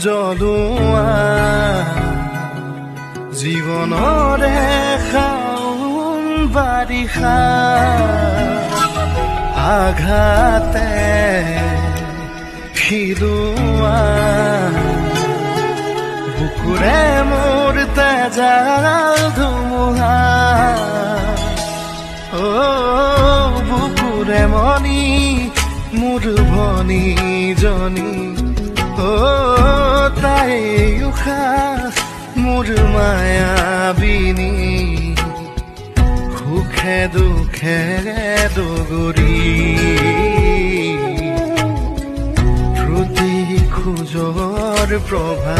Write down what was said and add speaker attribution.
Speaker 1: জ্বলোৱা জীৱনৰে শাওন বাৰিষা আঘাতে খিলোৱা বুকুৰে মোৰ তেজাল ধুমুহা বুকুৰে মনি মোৰ ভনীজনী তাই উশাহ মোৰ মায়াবিনী সুখে দুখে দগৰি প্ৰতি খোজৰ প্ৰভা